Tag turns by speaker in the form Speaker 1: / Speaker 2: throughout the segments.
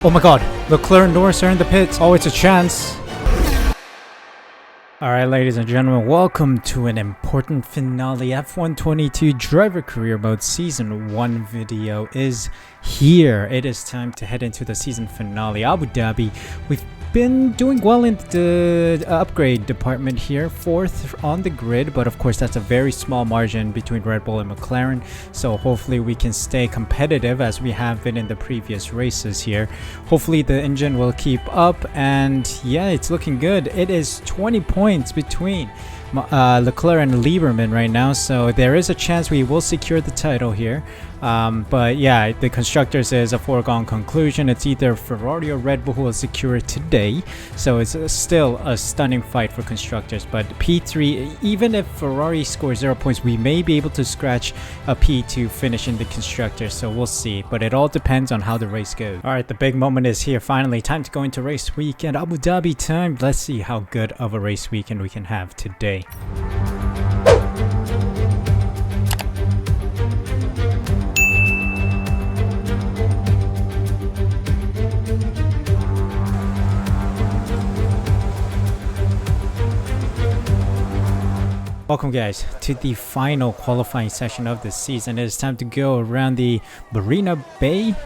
Speaker 1: Oh my god, Leclerc and Norris are in the pits. Oh, it's a chance. Alright, ladies and gentlemen, welcome to an important finale. F122 Driver Career Mode Season 1 video is here. It is time to head into the season finale, Abu Dhabi. We've been doing well in the upgrade department here, 4th on the grid, but of course that's a very small margin between Red Bull and McLaren, so hopefully we can stay competitive as we have been in the previous races here. Hopefully the engine will keep up, and yeah, it's looking good. It is 20 points between Leclerc and Lieberman right now, so there is a chance we will secure the title here. But yeah, the constructors is a foregone conclusion. It's either Ferrari or Red Bull who will secure it today, so it's still a stunning fight for constructors. But P3, even if Ferrari scores 0 points, we may be able to scratch a P2 finish in the constructors, so we'll see. But it all depends on how the race goes. Alright, the big moment is here finally. Time to go into race weekend, Abu Dhabi time. Let's see how good of a race weekend we can have today. Welcome guys to the final qualifying session of the season. It is time to go around the Marina Bay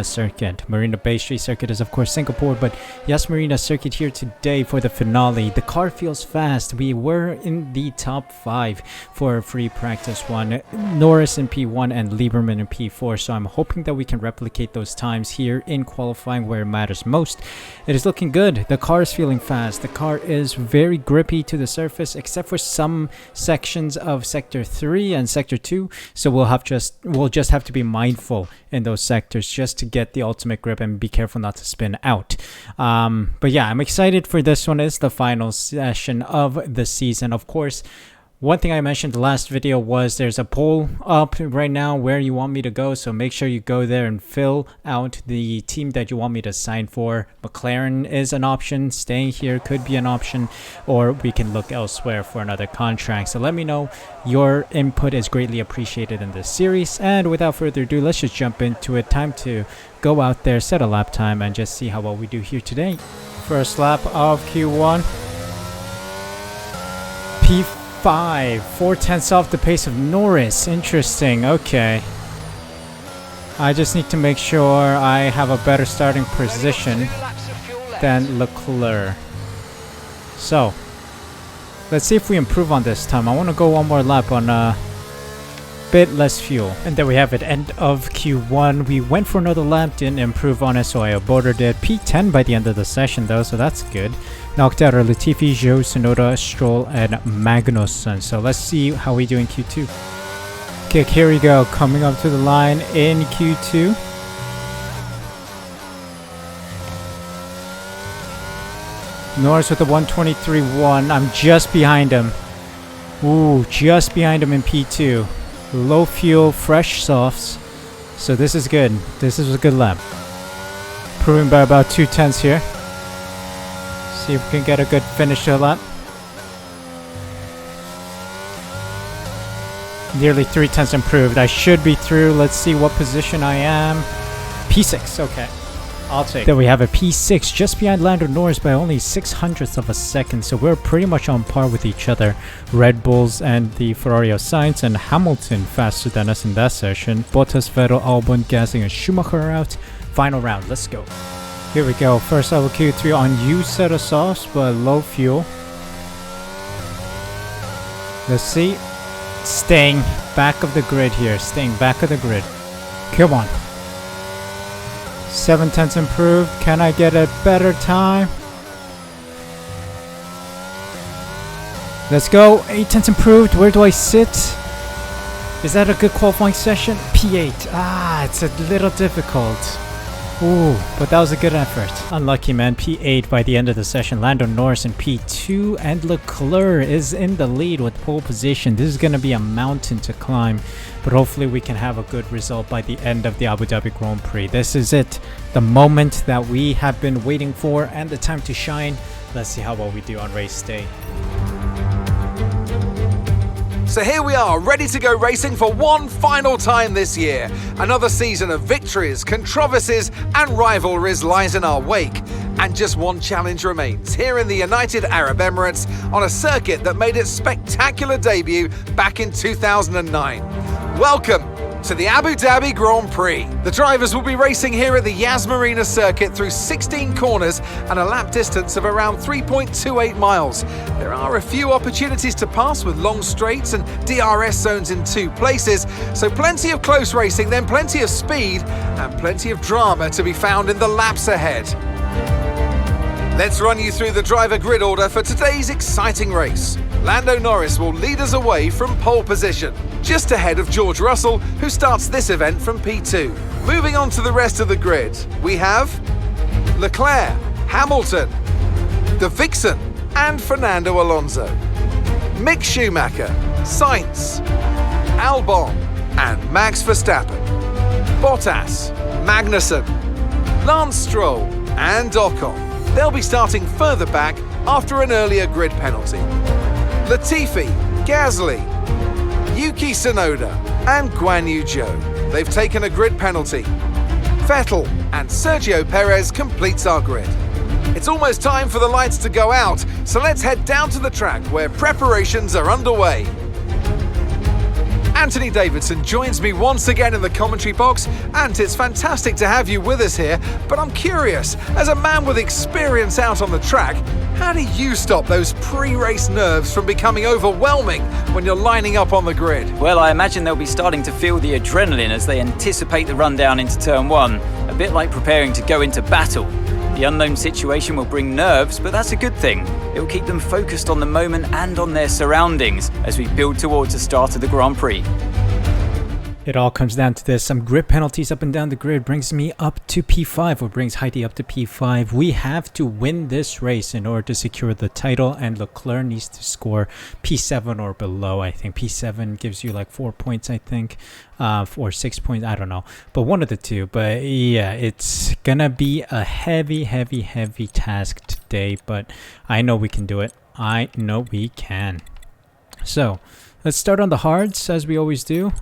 Speaker 1: circuit. Marina Bay Street circuit is of course Singapore, but Yas Marina circuit here today for the finale. The car feels fast. We were in the top 5 for free practice 1, Norris in P1 and Lieberman in P4, so I'm hoping that we can replicate those times here in qualifying where it matters most. It is looking good. The car is feeling fast. The car is very grippy to the surface, except for some sections of sector 3 and sector 2, so we'll just have to be mindful in those sectors just to get the ultimate grip and be careful not to spin out. But yeah, I'm excited for this one. It's the final session of the season. Of course, one thing I mentioned the last video was there's a poll up right now where you want me to go, so make sure you go there and fill out the team that you want me to sign for. McLaren is an option, staying here could be an option, or we can look elsewhere for another contract. So let me know. Your input is greatly appreciated in this series, and without further ado, let's just jump into it. Time to go out there, set a lap time, and just see how well we do here today. First lap of Q1. P5. 4/10 off the pace of Norris. Interesting. Okay. I just need to make sure I have a better starting position than Leclerc. So, let's see if we improve on this time. I want to go one more lap on a bit less fuel. And there we have it, end of Q1. We went for another lap, didn't improve on it, so I aborted it. P10 by the end of the session though, so that's good. Knocked out our Latifi, Zhou, Tsunoda, Stroll, and Magnussen. So let's see how we do in Q2. Okay, here we go. Coming up to the line in Q2. Norris with the 123.1. I'm just behind him. Ooh, just behind him in P2. Low fuel, fresh softs. So this is good. This is a good lap. Improving by about 2/10 here. See if we can get a good finish to the lap. Nearly 3/10 improved. I should be through. Let's see what position I am. P6. Okay. I'll take it. There we have a P6, just behind Lando Norris by only 0.06 of a second, so we're pretty much on par with each other. Red Bulls and the Ferrari of Sainz, and Hamilton faster than us in that session. Bottas, Vettel, Albon, Gasly, and Schumacher are out. Final round, let's go. Here we go, first level Q3 on used set of softs, but low fuel. Let's see. Staying back of the grid here, staying back of the grid. Come on. 7/10 improved. Can I get a better time? Let's go. 8/10 improved. Where do I sit? Is that a good qualifying session? P8. Ah, it's a little difficult. Ooh, but that was a good effort. Unlucky, man. P8 by the end of the session. Lando Norris in P2, and Leclerc is in the lead with pole position. This is going to be a mountain to climb, but hopefully we can have a good result by the end of the Abu Dhabi Grand Prix. This is it. The moment that we have been waiting for and the time to shine. Let's see how well we do on race day.
Speaker 2: So here we are, ready to go racing for one final time this year. Another season of victories, controversies and rivalries lies in our wake. And just one challenge remains, here in the United Arab Emirates, on a circuit that made its spectacular debut back in 2009. Welcome to the Abu Dhabi Grand Prix. The drivers will be racing here at the Yas Marina circuit through 16 corners and a lap distance of around 3.28 miles. There are a few opportunities to pass with long straights and DRS zones in 2 places, so plenty of close racing, then plenty of speed and plenty of drama to be found in the laps ahead. Let's run you through the driver grid order for today's exciting race. Lando Norris will lead us away from pole position, just ahead of George Russell, who starts this event from P2. Moving on to the rest of the grid, we have Leclerc, Hamilton, the Vixen and Fernando Alonso, Mick Schumacher, Sainz, Albon and Max Verstappen, Bottas, Magnussen, Lance Stroll and Ocon. They'll be starting further back after an earlier grid penalty. Latifi, Gasly, Yuki Tsunoda and Guan Yu Zhou. They've taken a grid penalty. Vettel and Sergio Perez completes our grid. It's almost time for the lights to go out, so let's head down to the track where preparations are underway. Anthony Davidson joins me once again in the commentary box, and it's fantastic to have you with us here, but I'm curious, as a man with experience out on the track, how do you stop those pre-race nerves from becoming overwhelming when you're lining up on the grid?
Speaker 3: Well, I imagine they'll be starting to feel the adrenaline as they anticipate the rundown into turn 1, a bit like preparing to go into battle. The unknown situation will bring nerves, but that's a good thing. It will keep them focused on the moment and on their surroundings as we build towards the start of the Grand Prix.
Speaker 1: It all comes down to this. Some grid penalties up and down the grid brings me up to P5, or brings Heidi up to P5. We have to win this race in order to secure the title, and Leclerc needs to score P7 or below. I think P7 gives you like 4 points, I think, or 6 points, I don't know, but one of the two. But yeah, it's gonna be a heavy task today, but I know we can do it. I know we can. So let's start on the hards as we always do.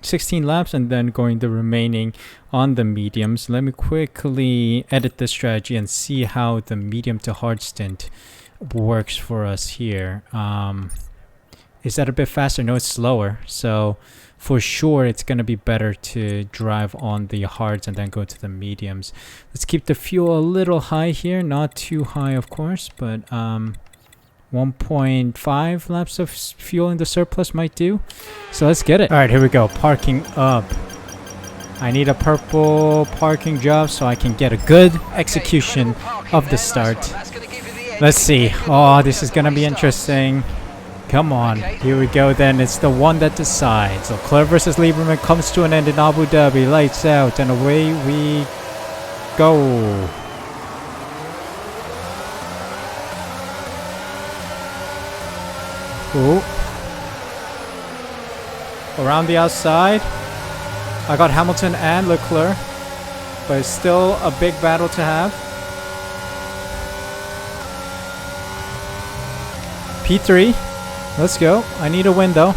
Speaker 1: 16 laps and then going the remaining on the mediums. Let me quickly edit the strategy and see how the medium to hard stint works for us here. Is that a bit faster? No, it's slower. So for sure it's going to be better to drive on the hards and then go to the mediums. Let's keep the fuel a little high here, not too high of course, but 1.5 laps of fuel in the surplus might do. So let's get it. All right, here we go. Parking up. I need a purple parking job so I can get a good execution of the start. Let's see. Oh, this is gonna be interesting. Come on. Here we go then. It's the one that decides. So Leclerc versus Lieberman comes to an end in Abu Dhabi. Lights out and away we go. Ooh. Around the outside, I got Hamilton and Leclerc, but it's still a big battle to have. P3, let's go. I need a win though.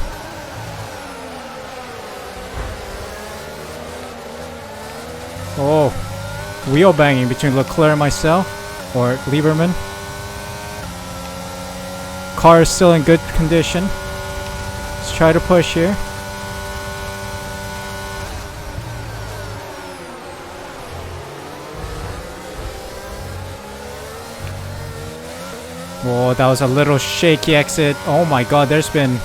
Speaker 1: Oh, wheel banging between Leclerc and myself, or Lieberman. Car is still in good condition. Let's try to push here. Oh, that was a little shaky exit. Oh my god, there's been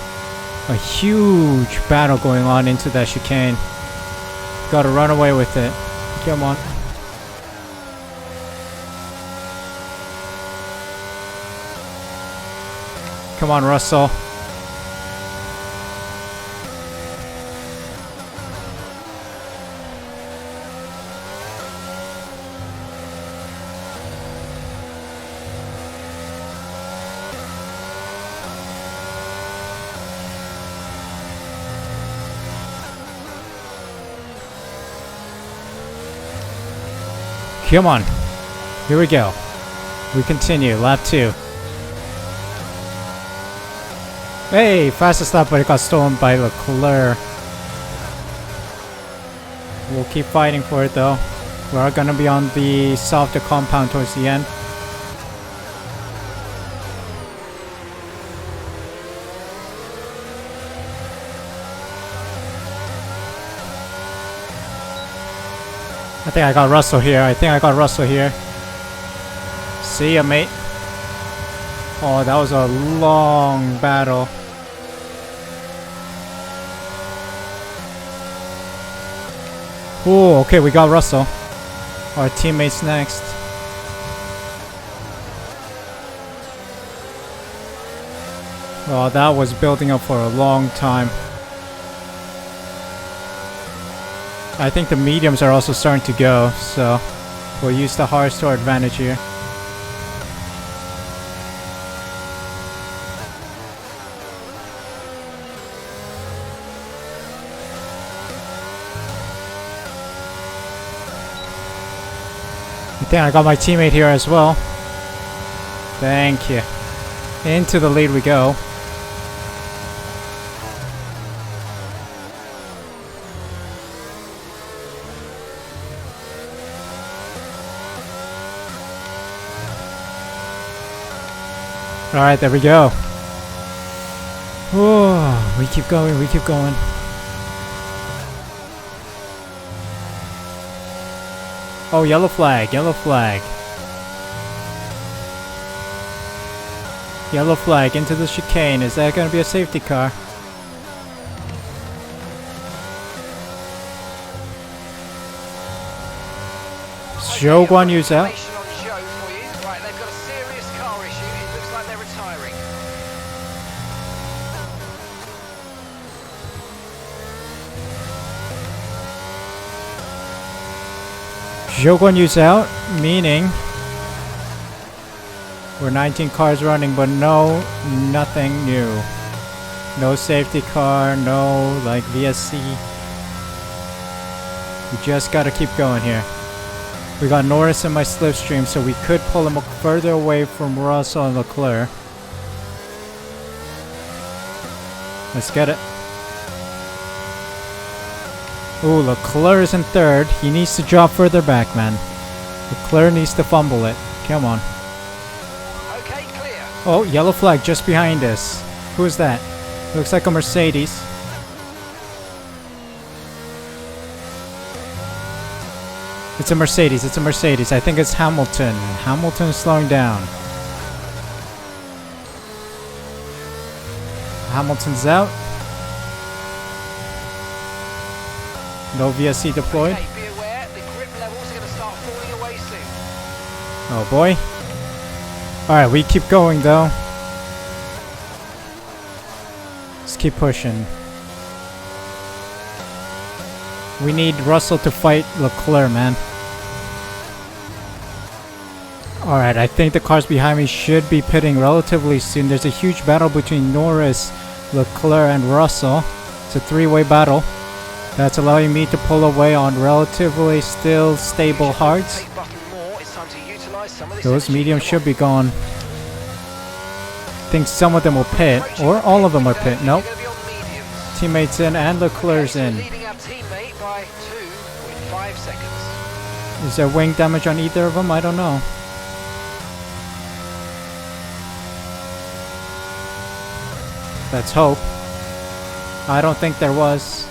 Speaker 1: a huge battle going on into that chicane. Gotta run away with it. Come on. Come on, Russell. Come on. Here we go. We continue. Lap 2. Hey, fastest lap, but it got stolen by Leclerc. We'll keep fighting for it though. We are gonna be on the softer compound towards the end. I think I got Russell here. See ya, mate. Oh, that was a long battle. Oh, okay, we got Russell. Our teammates next. Oh, that was building up for a long time. I think the mediums are also starting to go, so we'll use the hards to our advantage here. I think I got my teammate here as well. Thank you. Into the lead we go. Alright, there we go. Oh, we keep going, we keep going. Oh, yellow flag, yellow flag. Yellow flag into the chicane. Is that going to be a safety car? Zhou Guan Yu's out.
Speaker 2: Right, they've got a serious car issue. It looks like they're retiring.
Speaker 1: Zhou Guan Yu's out, meaning we're 19 cars running, but nothing new. No safety car, no like VSC. We just gotta keep going here. We got Norris in my slipstream, so we could pull him further away from Russell and Leclerc. Let's get it. Ooh, Leclerc is in third. He needs to drop further back, man. Leclerc needs to fumble it. Come on.
Speaker 2: Okay, clear.
Speaker 1: Oh, yellow flag just behind us. Who is that? Looks like a Mercedes. It's a Mercedes, it's a Mercedes. I think it's Hamilton. Hamilton is slowing down. Hamilton's out. No VSC deployed.
Speaker 2: Okay, be aware, the grip levels are going to start falling away soon.
Speaker 1: Oh boy. Alright, we keep going though. Let's keep pushing. We need Russell to fight Leclerc, man. Alright, I think the cars behind me should be pitting relatively soon. There's a huge battle between Norris, Leclerc, and Russell. It's a three-way battle. That's allowing me to pull away on relatively still stable hards. Those mediums should be gone. I think some of them will pit, or all of them are pit. Nope. Teammates in and Leclerc's in. Is there wing damage on either of them? I don't know. Let's hope. I don't think there was.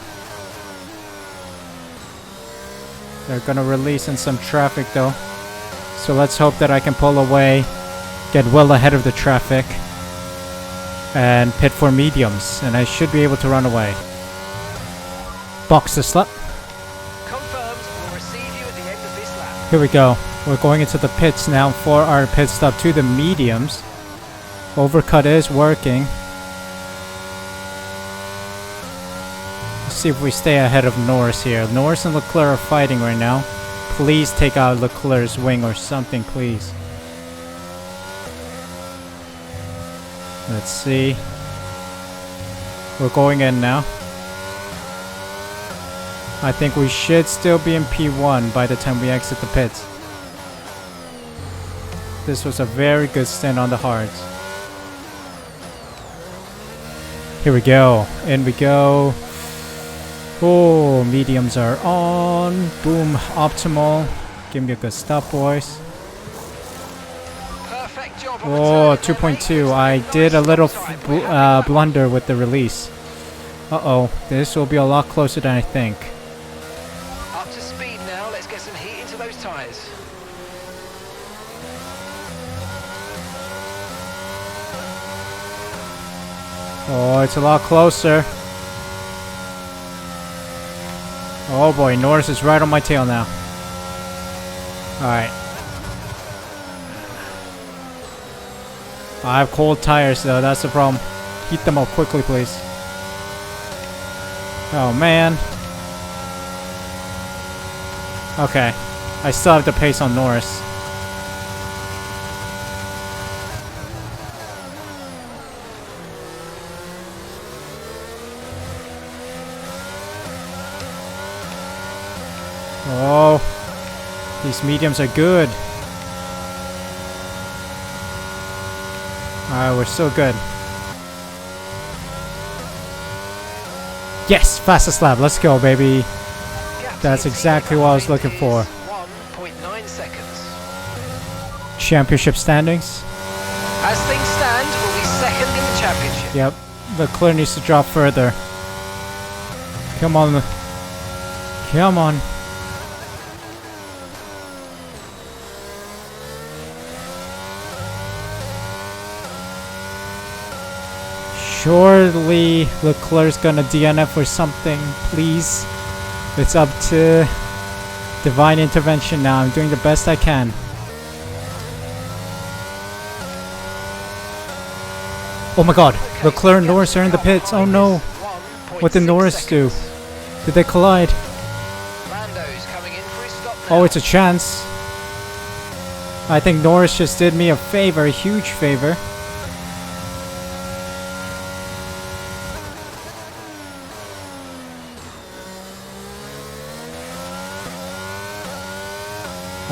Speaker 1: They're gonna release in some traffic though. So let's hope that I can pull away, get well ahead of the traffic, and pit for mediums, and I should be able to run away. Box the slap. Here we go. We're going into the pits now for our pit stop to the mediums. Overcut is working. Let's see if we stay ahead of Norris here. Norris and Leclerc are fighting right now. Please take out Leclerc's wing or something, please. Let's see. We're going in now. I think we should still be in P1 by the time we exit the pits. This was a very good stint on the hards. Here we go. In we go. Oh, mediums are on. Boom, optimal. Give me a good stop, boys. Oh, 2.2. I did a little blunder with the release. Uh-oh. This will be a lot closer than I think.
Speaker 4: Up to speed now. Let's get some heat into those tyres.
Speaker 1: Oh, it's a lot closer. Oh boy, Norris is right on my tail now. Alright. I have cold tires though, that's the problem. Heat them up quickly, please. Oh man. Okay. I still have the pace on Norris. Oh, these mediums are good. Alright, we're still good. Yes, fastest lap. Let's go, baby. That's exactly what I was looking for.
Speaker 4: 1.9 seconds.
Speaker 1: Championship standings.
Speaker 4: As things stand, we'll be second in the championship.
Speaker 1: Yep, Leclerc needs to drop further. Come on. Come on. Surely Leclerc's gonna DNF or something, please. It's up to divine intervention now. I'm doing the best I can. Oh my god, Leclerc and Norris are in the pits. Oh no. What did Norris do? Did they collide? Oh, it's a chance. I think Norris just did me a favor, a huge favor.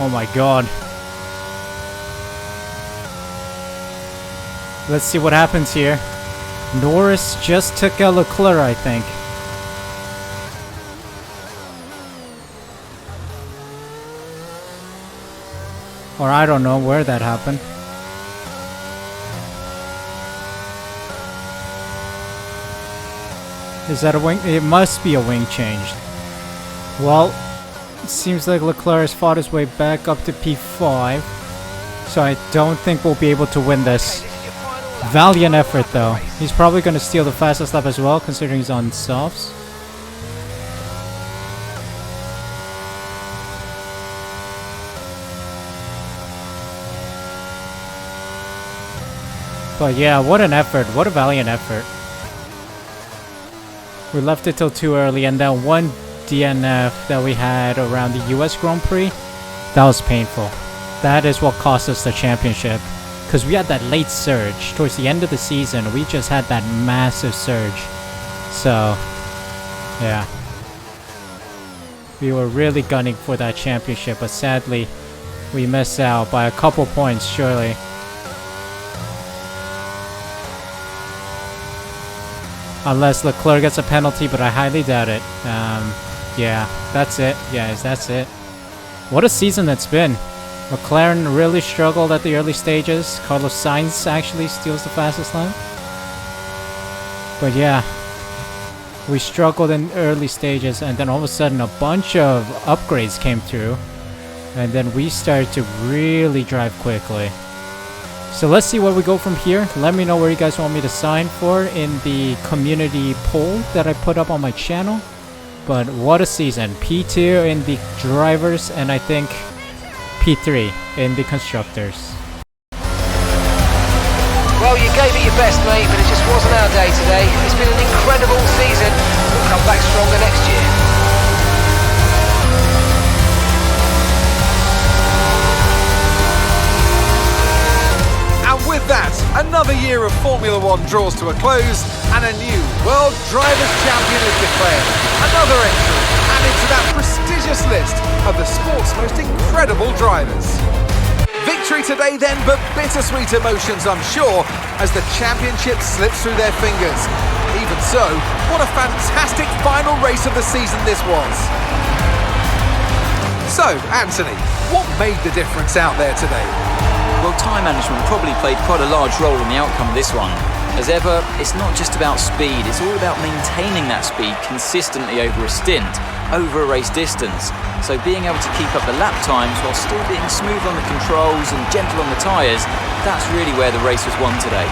Speaker 1: Oh my god. Let's see what happens here. Norris just took out Leclerc, I think. Or I don't know where that happened. Is that a wing? It must be a wing change. Well, it seems like Leclerc has fought his way back up to P5. So I don't think we'll be able to win this. Valiant effort though. He's probably going to steal the fastest lap as well, considering he's on softs. But yeah, what an effort. What a valiant effort. We left it till too early, and that one DNF that we had around the US Grand Prix, that was painful. That is what cost us the championship. Because we had that late surge. Towards the end of the season, we just had that massive surge. So, yeah. We were really gunning for that championship, but sadly, we missed out by a couple points, surely. Unless Leclerc gets a penalty, but I highly doubt it. Yeah, that's it. Guys, that's it. What a season that's been. McLaren really struggled at the early stages. Carlos Sainz actually steals the fastest lap. But yeah, we struggled in early stages, and then all of a sudden a bunch of upgrades came through. And then we started to really drive quickly. So let's see where we go from here. Let me know where you guys want me to sign for in the community poll that I put up on my channel. But what a season. P2 in the drivers, and I think P3 in the constructors.
Speaker 4: Well, you gave it your best, mate, but it just wasn't our day today. It's been an incredible season. We'll come back stronger next year.
Speaker 2: And with that, another year of Formula One draws to a close, and a new World Drivers' Champion is declared. Another entry added to that prestigious list of the sport's most incredible drivers. Victory today then, but bittersweet emotions, I'm sure, as the championship slips through their fingers. Even so, what a fantastic final race of the season this was. So, Anthony, what made the difference out there today?
Speaker 3: Well, time management probably played quite a large role in the outcome of this one. As ever, it's not just about speed, it's all about maintaining that speed consistently over a stint, over a race distance. So being able to keep up the lap times while still being smooth on the controls and gentle on the tyres, that's really where the race was won today.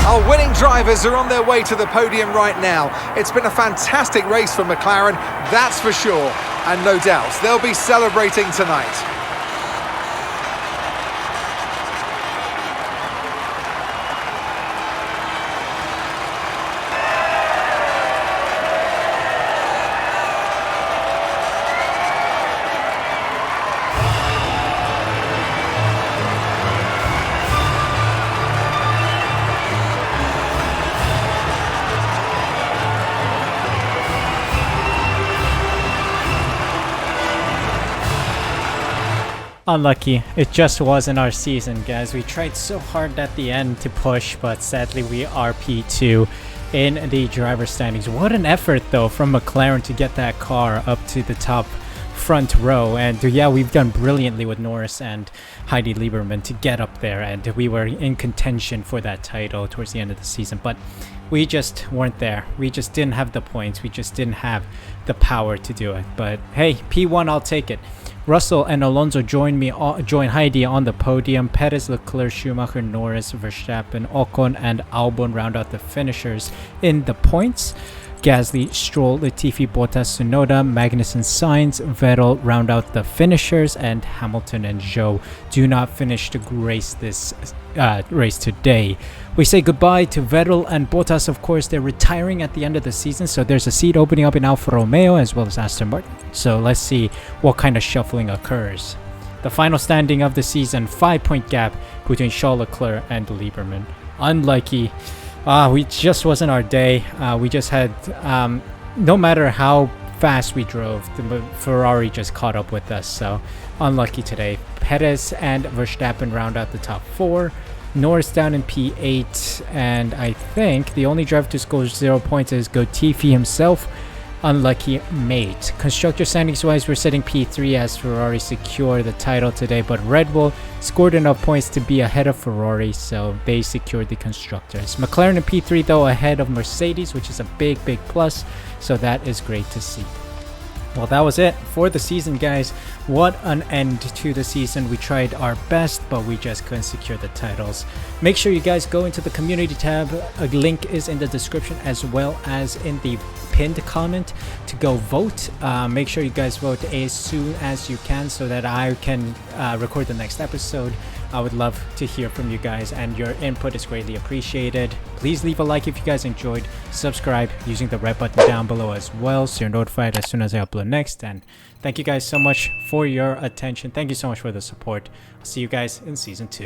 Speaker 2: Our winning drivers are on their way to the podium right now. It's been a fantastic race for McLaren, that's for sure. And no doubt, they'll be celebrating tonight.
Speaker 1: Unlucky. It just wasn't our season, guys. We tried so hard at the end to push, but sadly we are P2 in the driver standings. What an effort though from McLaren to get that car up to the top front row, and yeah, we've done brilliantly with Norris and Heidi Lieberman to get up there, and we were in contention for that title towards the end of the season, but we just weren't there. We just didn't have the points. We just didn't have the power to do it. But hey, P1, I'll take it. Russell and Alonso join Heidi on the podium. Perez, Leclerc, Schumacher, Norris, Verstappen, Ocon, and Albon round out the finishers in the points. Gasly, Stroll, Latifi, Bottas, Tsunoda, Magnussen, Sainz, Vettel round out the finishers, and Hamilton and Zhou do not finish the race this race today. We say goodbye to Vettel and Bottas. Of course, they're retiring at the end of the season, so there's a seat opening up in Alfa Romeo as well as Aston Martin. So let's see what kind of shuffling occurs. The final standing of the season, 5-point gap between Charles Leclerc and Lieberman. Unlucky. We just wasn't our day. We just had, no matter how fast we drove, the Ferrari just caught up with us. So unlucky today. Perez and Verstappen round out the top 4. Norris down in P8, and I think the only driver to score 0 points is Latifi himself. Unlucky mate. Constructor standings wise, we're sitting P3 as Ferrari secure the title today, but Red Bull scored enough points to be ahead of Ferrari, so they secured the constructors. McLaren in P3 though, ahead of Mercedes, which is a big plus, so that is great to see. Well, that was it for the season, guys. What an end to the season. We tried our best, but we just couldn't secure the titles. Make sure you guys go into the community tab. A link is in the description as well as in the pinned comment to go vote. Make sure you guys vote as soon as you can so that I can record the next episode. I would love to hear from you guys, and your input is greatly appreciated. Please leave a like if you guys enjoyed. Subscribe using the red button down below as well so you're notified as soon as I upload next. And thank you guys so much for your attention. Thank you so much for the support. I'll see you guys in season 2.